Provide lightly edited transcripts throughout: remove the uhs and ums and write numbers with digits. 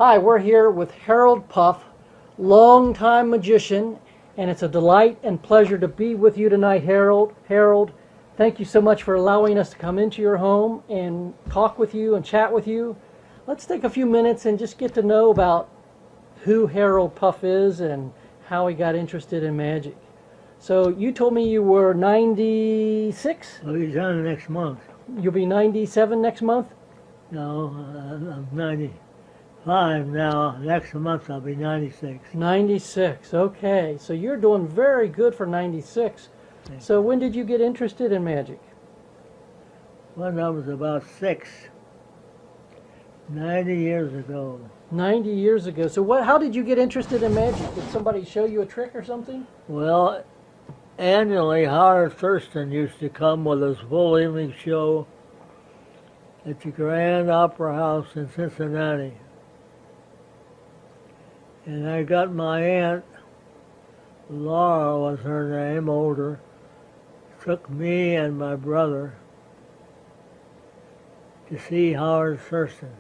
Hi, we're here with Harold Puff, longtime magician, and it's a delight and pleasure to be with you tonight, Harold. Harold, thank you so much for allowing us to come into your home and talk with you and chat with you. Let's take a few minutes and just get to know about who Harold Puff is and how he got interested in magic. So you told me you were 96? Well, he's on next month. You'll be 97 next month? No, I'm 95 now. Next month I'll be 96. 96, okay. So you're doing very good for 96. So when did you get interested in magic? When I was about 6, 90 years ago. 90 years ago. So how did you get interested in magic? Did somebody show you a trick or something? Well, annually Howard Thurston used to come with his full evening show at the Grand Opera House in Cincinnati. And I got my aunt, Laura was her name, older, took me and my brother to see Howard Thurston.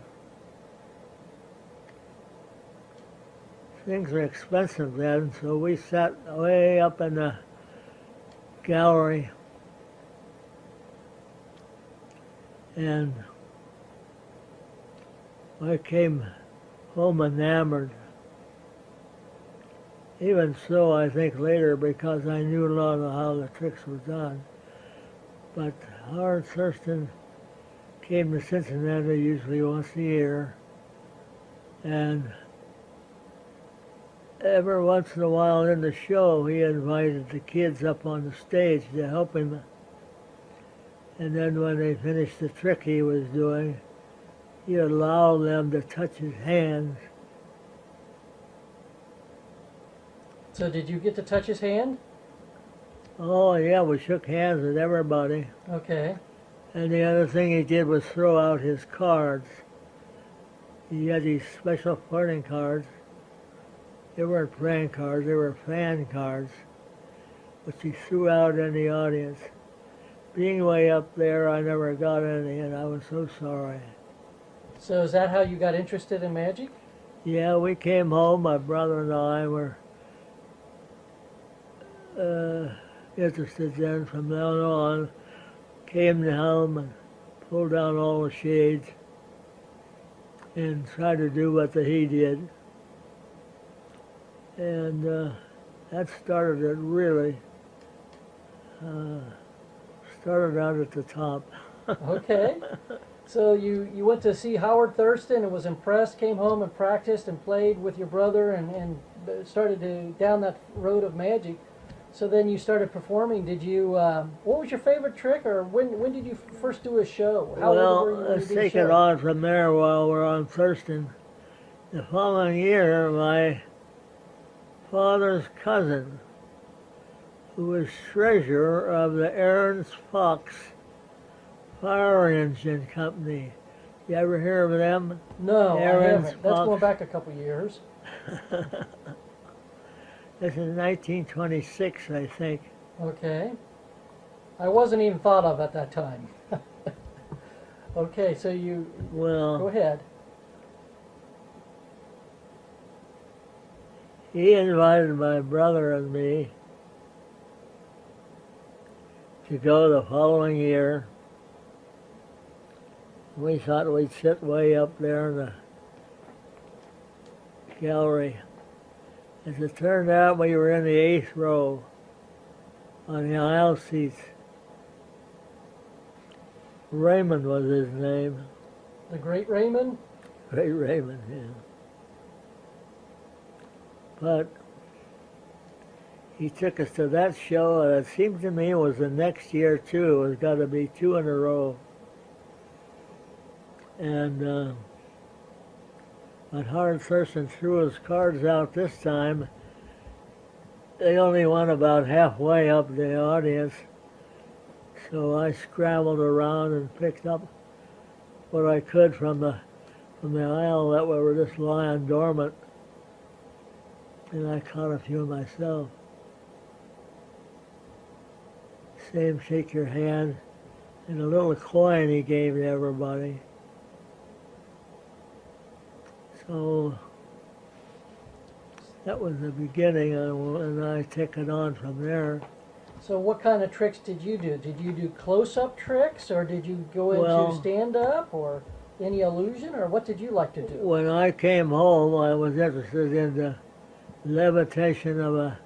Things were expensive then, so we sat way up in the gallery, and I came home enamored. Even so, I think later, because I knew a lot of how the tricks were done. But Howard Thurston came to Cincinnati usually once a year, and every once in a while in the show, he invited the kids up on the stage to help him. And then when they finished the trick he was doing, he allowed them to touch his hands. So did you get to touch his hand? Oh yeah, we shook hands with everybody. Okay. And the other thing he did was throw out his cards. He had these special playing cards. They weren't playing cards, they were fan cards, which he threw out in the audience. Being way up there, I never got any, and I was so sorry. So is that how you got interested in magic? Yeah, we came home, my brother and I were interested then. From then on, came home and pulled down all the shades and tried to do what he did. And that started it really. Started out at the top. Okay. So you went to see Howard Thurston and was impressed, came home and practiced and played with your brother and started down that road of magic. So then you started performing. Did you, what was your favorite trick, or when did you first do a show? How old were you when let's you did take a show? it on from there while we're on Thurston. The following year, my father's cousin, who was treasurer of the Aaron's Fox Fire Engine Company. You ever hear of them? No, Aaron's I haven't. That's Fox. going back a couple years. This is 1926, I think. Okay. I wasn't even thought of at that time. Okay, so you Well, go ahead. he invited my brother and me to go the following year. We thought we'd sit way up there in the gallery. As it turned out, we were in the 8th row on the aisle seats. Raymond was his name. The Great Raymond? Great Raymond, yeah. But he took us to that show, and it seemed to me it was the next year too. It was got to be 2 in a row. And when Howard Thurston threw his cards out this time, they only went about halfway up the audience. So I scrambled around and picked up what I could from the aisle that were just lying dormant. And I caught a few myself. Same shake your hand, and a little coin he gave to everybody. So that was the beginning, and I took it on from there. So what kind of tricks did you do? Did you do close-up tricks, or did you go into Well, stand-up, or any illusion, or what did you like to do? when I came home, I was interested in the levitation of a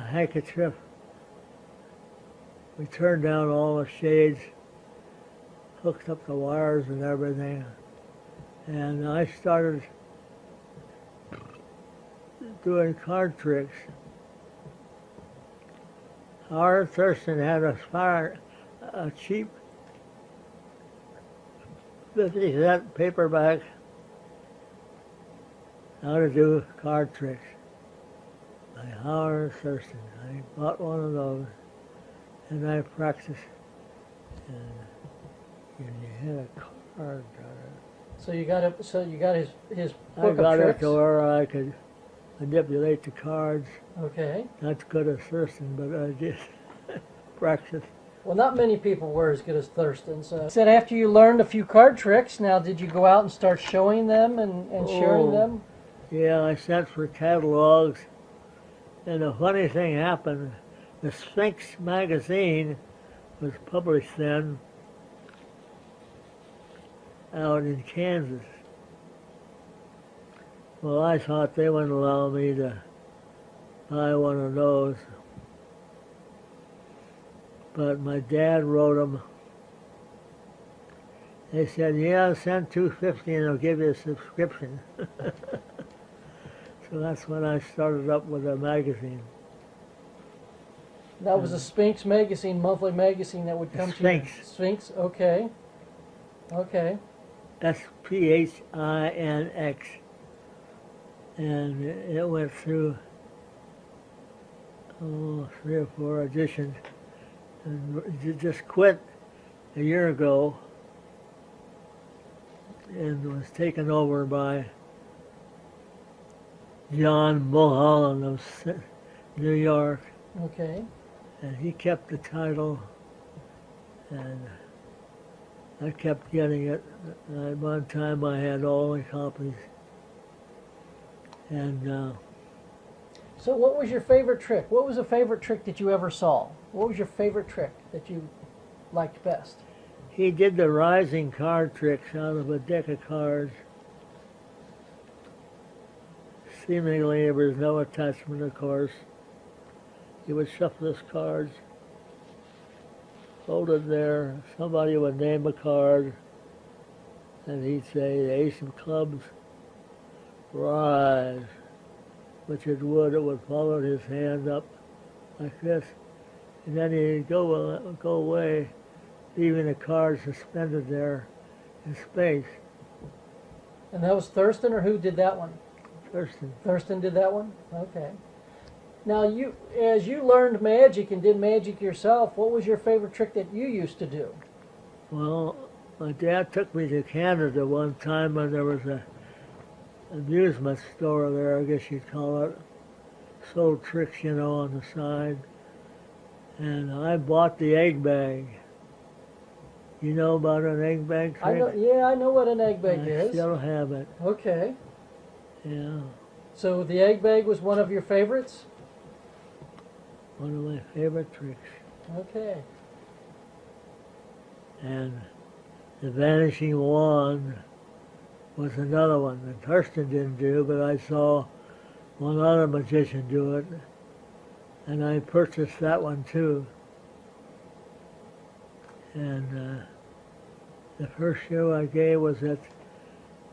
handkerchief. We turned down all the shades, hooked up the wires and everything, and I started doing card tricks. Howard Thurston had a cheap 50-cent paperback, How to Do Card Tricks by Howard Thurston. I bought one of those, and I practiced. And you had a card. So you got it. So you got his I book got of it tricks. to where I could manipulate the cards. Okay. Not good as Thurston, but I did practice. Well, not many people were as good as Thurston. So you said after you learned a few card tricks, now did you go out and start showing them and sharing Oh. them? Yeah, I sent for catalogs, and a funny thing happened. The Sphinx magazine was published then out in Kansas. Well, I thought they wouldn't allow me to buy one of those. But my dad wrote them. They said, yeah, send $250 and they'll give you a subscription. So that's when I started up with a magazine. That was a Sphinx magazine, monthly magazine that would come Sphinx. to you. Sphinx. Okay. Okay. Sphinx. And it went through 3 or 4 editions. And it just quit a year ago and was taken over by John Mulholland of New York. Okay. And he kept the title, and I kept getting it. At one time I had all the copies. And So what was your favorite trick? What was a favorite trick that you ever saw? What was your favorite trick that you liked best? he did the rising card tricks out of a deck of cards. Seemingly there was no attachment, of course. He would shuffle his cards, folded there. Somebody would name a card, and he'd say, the Ace of Clubs, rise, which it would follow his hand up like this, and then he'd go away, leaving the card suspended there in space. And that was Thurston, or who did that one? Thurston. Thurston did that one? Okay. Now, as you learned magic and did magic yourself, what was your favorite trick that you used to do? Well, my dad took me to Canada one time when there was a amusement store there, I guess you'd call it. Sold tricks, on the side. And I bought the egg bag. You know about an egg bag trick? I know what an egg bag I is. still have it, Okay. yeah. So the egg bag was one of your favorites? One of my favorite tricks. Okay. And the vanishing wand was another one that Thurston didn't do, but I saw one other magician do it, and I purchased that one too. And the first show I gave was at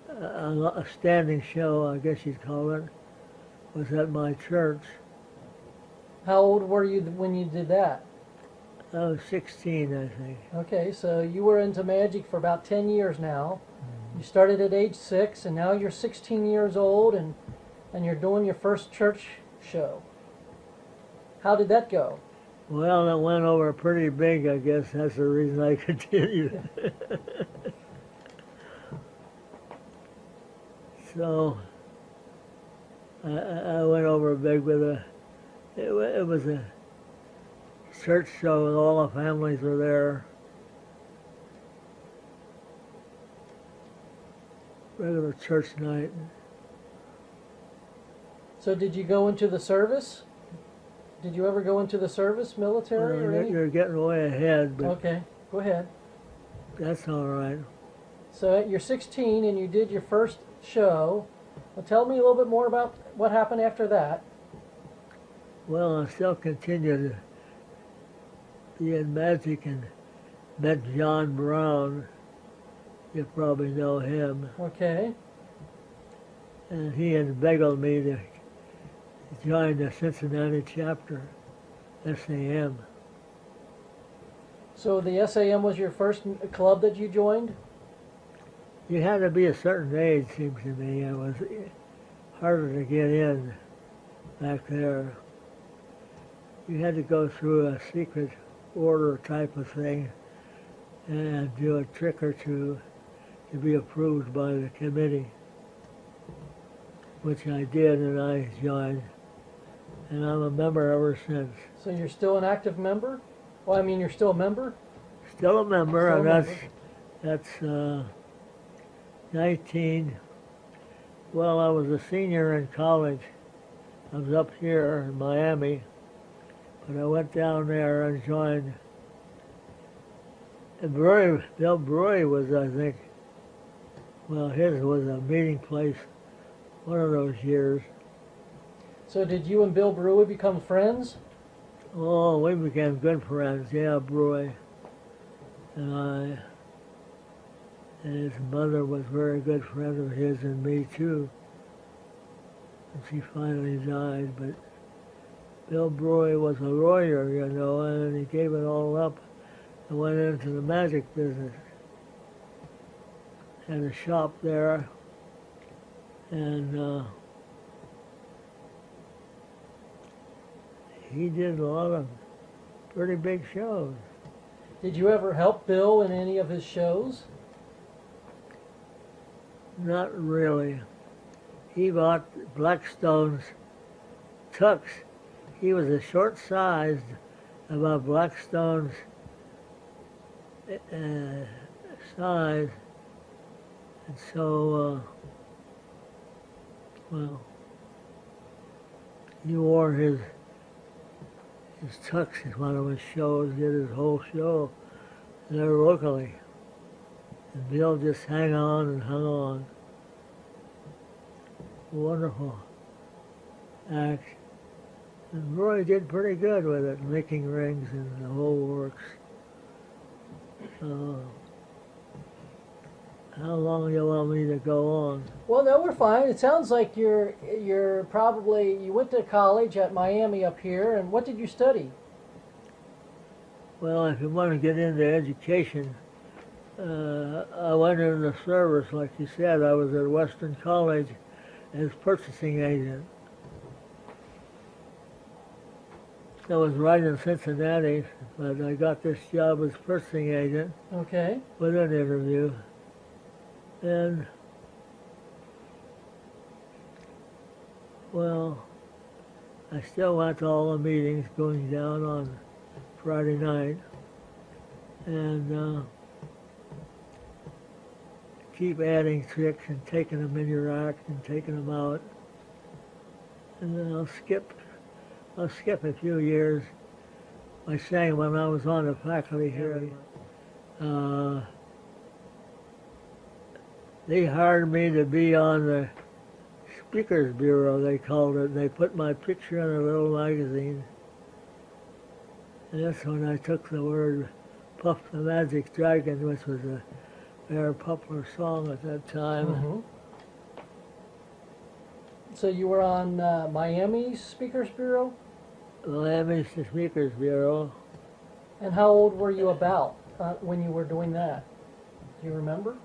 a standing show, I guess you'd call it, was at my church. How old were you when you did that? I was 16, I think. Okay, so you were into magic for about 10 years now. You started at age 6, and now you're 16 years old, and you're doing your first church show. How did that go? Well, it went over pretty big, I guess. That's the reason I continued. So, I went over big with it was a church show and all the families were there. Regular church night. So did you go into the service? Did you ever go into the service, military or any? You're getting way ahead, but Okay, go ahead. that's all right. So you're 16 and you did your first show. Well, tell me a little bit more about what happened after that. Well, I still continued to be in magic and met John Brown. You probably know him. Okay. And he inveigled me to join the Cincinnati chapter, SAM. So the SAM was your first club that you joined? You had to be a certain age, seems to me. It was harder to get in back there. You had to go through a secret order type of thing and do a trick or two to be approved by the committee, which I did, and I joined. And I'm a member ever since. So you're still an active member? Well, I mean, you're still a member? Still a member, Still a and member. that's 19. Well, I was a senior in college. I was up here in Miami, but I went down there and joined. And Bill Brewery was, I think, well, his was a meeting place one of those years. So did you and Bill Brewer become friends? Oh, we became good friends, yeah, Brewery. And I, and his mother was a very good friend of his and me too. And she finally died, but Bill Brewery was a lawyer, you know, and he gave it all up and went into the magic business. Had a shop there, and he did a lot of pretty big shows. Did you ever help Bill in any of his shows? Not really. He bought Blackstone's tux. He was a short-sized about Blackstone's size, and so, well, he wore his tux at one of his shows, did his whole show there locally. And Bill just hung on and hung on. Wonderful act. And Roy did pretty good with it, making rings and the whole works. How long do you want me to go on? Well, no, we're fine. It sounds like you're probably, you went to college at Miami up here, and what did you study? Well, if you want to get into education, I went into the service, like you said. I was at Western College as purchasing agent. I was right in Cincinnati, but I got this job as purchasing agent Okay. with an interview. And, well, I still went to all the meetings going down on Friday night. And keep adding tricks and taking them in your act and taking them out. And then I'll skip a few years. I sang when I was on the faculty here. They hired me to be on the Speakers Bureau, they called it. They put my picture in a little magazine. And that's when I took the word Puff the Magic Dragon, which was a very popular song at that time. Mm-hmm. So you were on Miami Speakers Bureau? Miami Speakers Bureau. And how old were you about when you were doing that? Do you remember?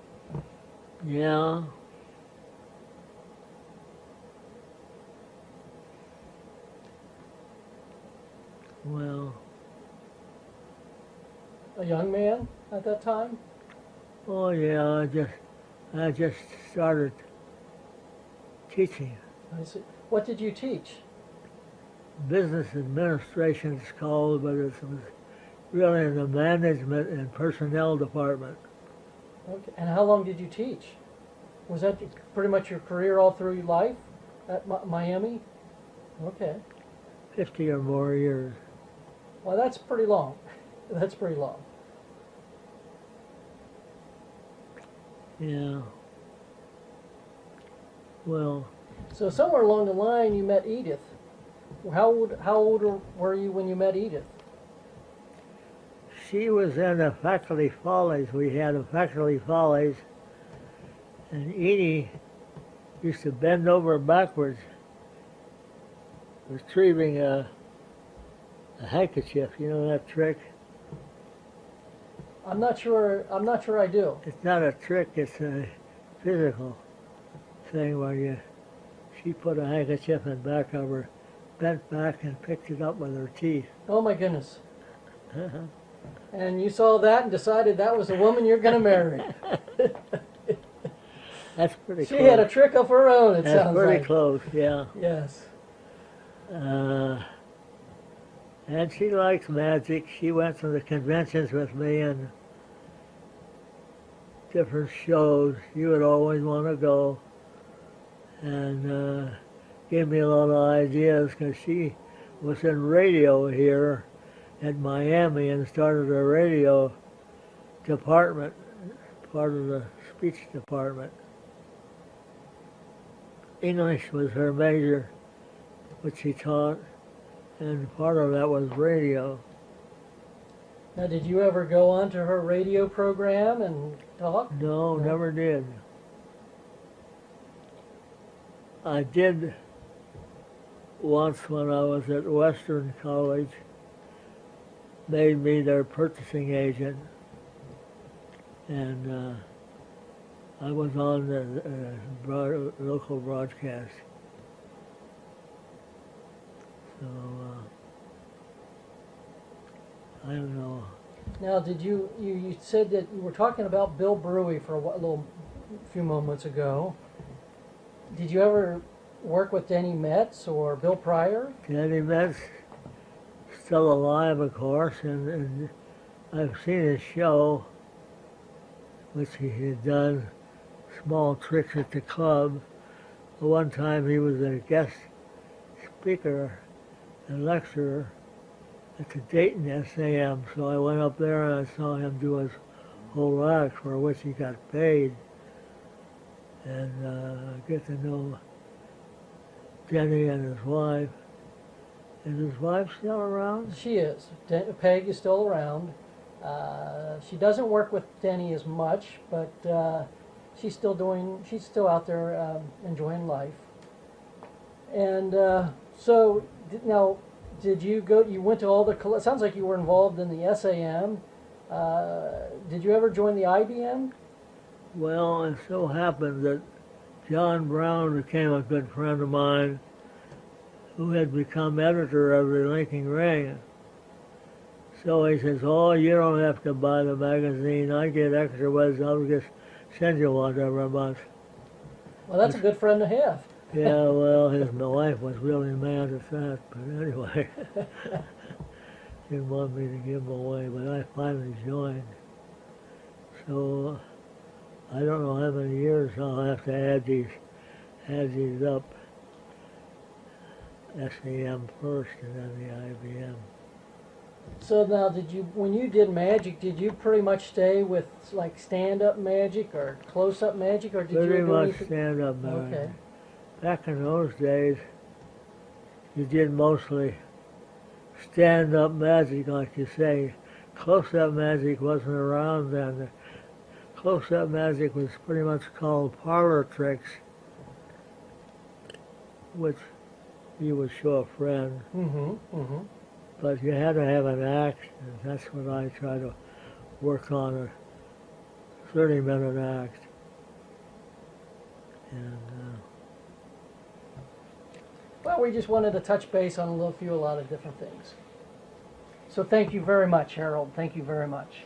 Yeah. Well, A young man at that time? oh yeah, I just started teaching. I see. What did you teach? Business administration it's called, but it was really in the management and personnel department. Okay. And how long did you teach? Was that pretty much your career all through your life at Miami? Okay. 50 or more years. Well, that's pretty long. That's pretty long. Yeah. Well, So somewhere along the line, you met Edith. How old were you when you met Edith? she was in the faculty follies. We had a faculty follies, and Edie used to bend over backwards, retrieving a handkerchief. You know that trick? I'm not sure. I'm not sure I do. It's not a trick. It's a physical thing where she put a handkerchief in back of her, bent back and picked it up with her teeth. Oh my goodness. And you saw that and decided that was the woman you're going to marry. That's pretty She close. had a trick of her own, it That's sounds pretty like. close, yeah. Yes. And she likes magic. She went to the conventions with me and different shows. She would always want to go and gave me a lot of ideas because she was in radio here at Miami and started a radio department, part of the speech department. English was her major, which she taught, and part of that was radio. Now, did you ever go on to her radio program and talk? No, never did. I did once when I was at Western College, made me their purchasing agent, and I was on the local broadcast. So, I don't know. Now, did you said that you were talking about Bill Brewy for a few moments ago. Did you ever work with Denny Metz or Bill Pryor? Danny Metz, still alive, of course, and I've seen his show, which he had done, small tricks at the club. One time he was a guest speaker and lecturer at the Dayton SAM, so I went up there and I saw him do his whole act, for which he got paid, and get to know Denny and his wife. Is his wife still around? She is. Peg is still around. She doesn't work with Denny as much, but she's still out there enjoying life. And so now, did you go? You went to all the. It sounds like you were involved in the SAM. Did you ever join the IBM? Well, it so happened that John Brown became a good friend of mine, who had become editor of the Lincoln Ring. So he says, "Oh, you don't have to buy the magazine. I get extra ones. I'll just send you one every month." Well, that's a good friend to have. Yeah, well, my wife was really mad at that, but anyway, didn't want me to give them away, but I finally joined. So I don't know how many years I'll have to add these up. SAM first and then the IBM. So now, when you did magic, did you pretty much stay with like stand-up magic or close-up magic, or did you Pretty do much anything? stand-up magic. Okay. Back in those days, you did mostly stand-up magic, like you say. Close-up magic wasn't around then. Close-up magic was pretty much called parlor tricks, which you would show a friend. Mm-hmm. Mm-hmm. But you had to have an act, and that's what I try to work on, a 30-minute act. And Well, we just wanted to touch base on a lot of different things. So thank you very much, Harold. Thank you very much.